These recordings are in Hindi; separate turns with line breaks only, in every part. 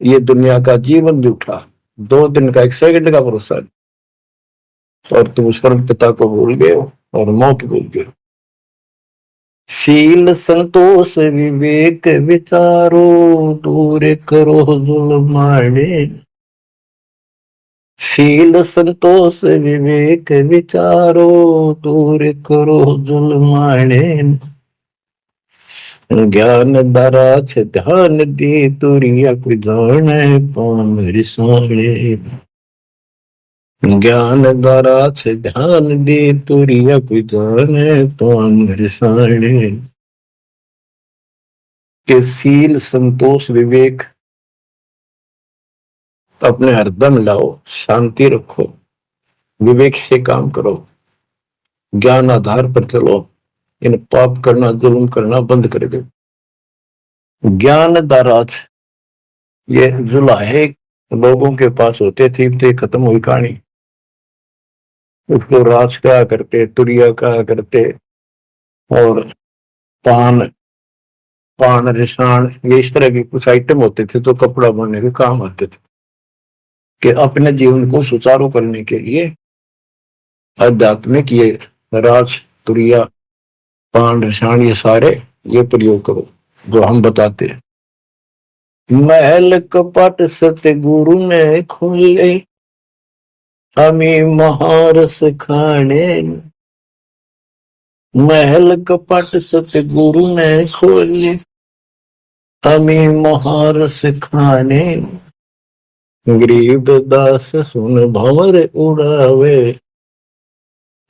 ये दुनिया का जीवन भी उठा, 2 दिन का 1 सेकंड का भरोसा नहीं। और तुम उस परम पिता को भूल गए हो और मौत भूल गए हो। शील संतोष विवेक विचारो, दूर करो जुल्माने। शील संतोष विवेक विचारो, दूर करो जुल्माने। ज्ञान दरा छे ध्यान दी, तुरिया कोई जाने पान रिसाणे। ज्ञान द्वारा छे ध्यान दे, तुरिया कोई जाने पान रिसाणे। के शील संतोष विवेक अपने हरदम लाओ, शांति रखो, विवेक से काम करो, ज्ञान आधार पर चलो, इन पाप करना जुल्म करना बंद कर दो। ज्ञान दाराज ये जुलाहे लोगों के पास होते थे, खत्म हुई कहानी। उसको राज कहा करते, तुरिया कहा करते, और पान पान रिसाण, ये इस तरह के कुछ आइटम होते थे तो कपड़ा बनने के काम आते थे। कि अपने जीवन को सुचारू करने के लिए आध्यात्मिक ये राज तुरिया पान रिसाण ये सारे ये प्रयोग करो जो हम बताते हैं। महल कपट सतगुरु ने खोले, हमें महारस खाने। महल कपट सतगुरु ने खोले, हमें महारस खाने। गरीब दास सुन भंवर उड़ावे,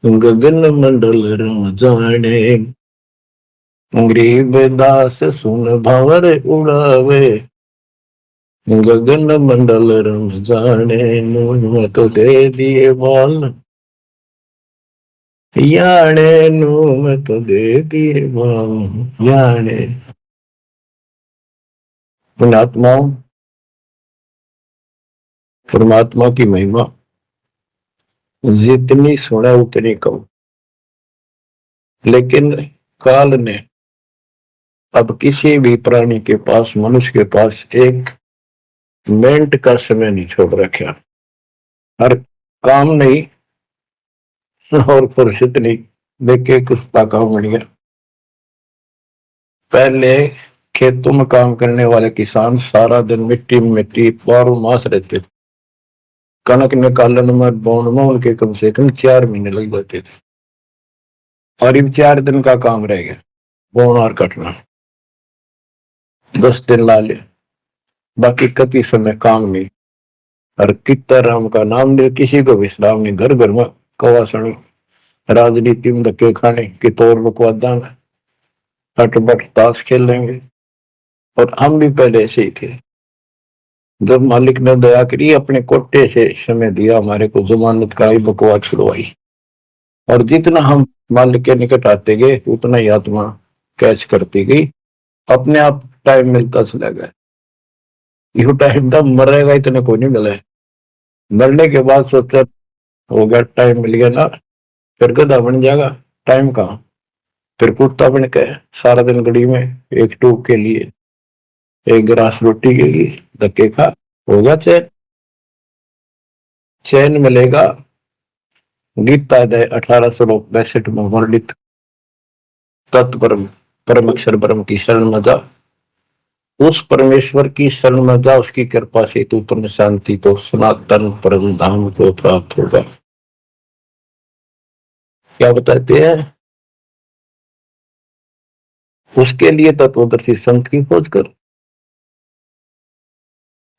गगन मंडल रम जाने। गरीब दास सुन भंवर उड़ावे, गगन मंडल रम जाने। नून में तो दे दिए बाल, याने नून में तो दे दिए बाल याने। पुण्यात्माओं, परमात्मा की महिमा जितनी सुने उतनी कम। लेकिन काल ने अब किसी भी प्राणी के पास, मनुष्य के पास 1 मिनट का समय नहीं छोड़ रखा। हर काम नहीं और फुर्सत नहीं, देखे कुत्ता काम बन गया। पहले खेतों में काम करने वाले किसान सारा दिन मिट्टी में मिट्टी 12 मास रहते थे। कनक निकालन में बोन में उनके कम से कम 4 महीने लग जाते थे। और अब 4 दिन का काम रह गया, बोन और कटना। 10 दिन ला ले, बाकी कति समय काम नहीं। और कितना राम का नाम ले, किसी को विश्राम नहीं। घर घर में कवासण, राजनीति में धक्के खाने की तौर बकवादा में हटबट ताश खेल लेंगे। और हम भी पहले ऐसे ही थे। जब मालिक ने दया करी, अपने कोटे से समय दिया हमारे को, जमानत का बकवास छुड़वाई। और जितना हम मालिक के निकट आते गए उतना ही आत्मा कैच करती गई, अपने आप टाइम मिलता चला गया। यो टाइम तब मरेगा इतने को नहीं मिला। मरने के बाद सोचा हो गया, टाइम मिल गया ना, फिर गधा बन जाएगा, टाइम कहाँ। फिर कुत्ता बन के सारा दिन गड़ी में एक टूक के लिए, एक गिलास रोटी के लिए धक्के खा, होगा चैन। चैन मिलेगा गीता अध्याय 18 श्लोक 62 में वर्णित तत्परम परम अक्षर ब्रह्म की शरण में जा। उस परमेश्वर की शरण में जा, उसकी कृपा से तू परम शांति को, सनातन परम धाम को प्राप्त होगा। क्या बताते हैं? उसके लिए तत्वदर्शी संत की खोज कर।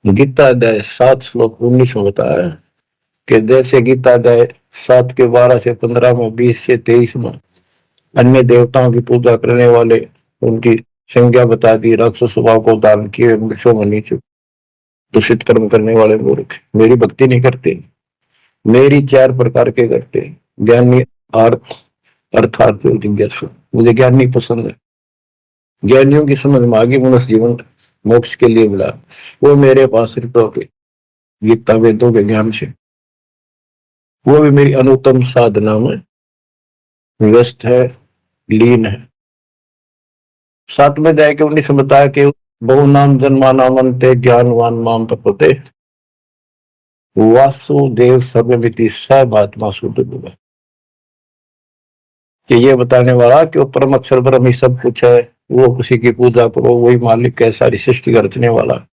गीता अध्याय 7 श्लोक 19 में बताया कि जैसे गीता अध्याय 7 के 12 से 15 में, 20 से 23 में अन्य देवताओं की पूजा करने वाले उनकी संज्ञा बता दी। राक्षस स्वभाव को धारण किए, वृक्षों में नीचे दूषित कर्म करने वाले मूर्ख मेरी भक्ति नहीं करते। मेरी 4 प्रकार के करते, ज्ञानी, अर्थ अर्थात जिज्ञासु। मुझे ज्ञानी पसंद है, ज्ञानियों की समझ में आगे मनुष्य जीवन मोक्ष के लिए मिला, वो मेरे पास ऋतों के गीता वेदों के ज्ञान से, वो भी मेरी अनुत्तम साधना में व्यस्त है, लीन है। 7 में जाके 19 बताया कि बहु नाम जन्मानामन्ते ज्ञानवान माम प्रपते वासुदेव सर्वमिति सर्वात्मा शुद्ध बुद्ध। कि ये बताने वाला कि वो परम अक्षर ब्रह्म ही सब कुछ है, वो किसी की पूजा करो, वही मालिक है, सारी सृष्टि का रचने वाला,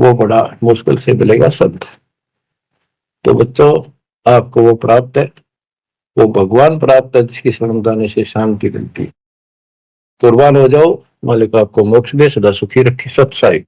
वो बड़ा मुश्किल से मिलेगा संत। तो बच्चों आपको वो प्राप्त है, वो भगवान प्राप्त है जिसकी शरण जाने से शांति मिलती। कुर्बान हो जाओ, मालिक आपको मोक्ष दे, सदा सुखी रखे। सत साई।